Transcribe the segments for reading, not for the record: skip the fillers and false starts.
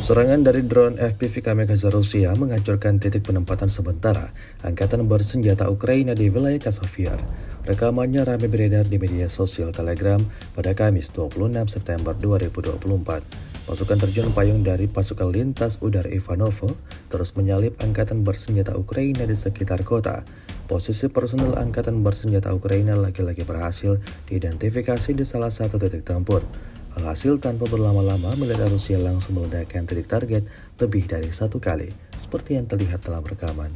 Serangan dari drone FPV kamikaze Rusia menghancurkan titik penempatan sementara angkatan bersenjata Ukraina di wilayah Kasovyar. Rekamannya ramai beredar di media sosial Telegram pada Kamis 26 September 2024. Pasukan terjun payung dari pasukan lintas udara Ivanovo terus menyalip angkatan bersenjata Ukraina di sekitar kota. Posisi personel angkatan bersenjata Ukraina lagi-lagi berhasil diidentifikasi di salah satu titik tempur. Alhasil tanpa berlama-lama militer Rusia langsung meledakkan titik target lebih dari satu kali, seperti yang terlihat dalam rekaman.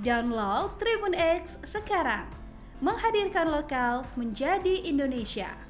Download Tribun X sekarang, menghadirkan lokal menjadi Indonesia.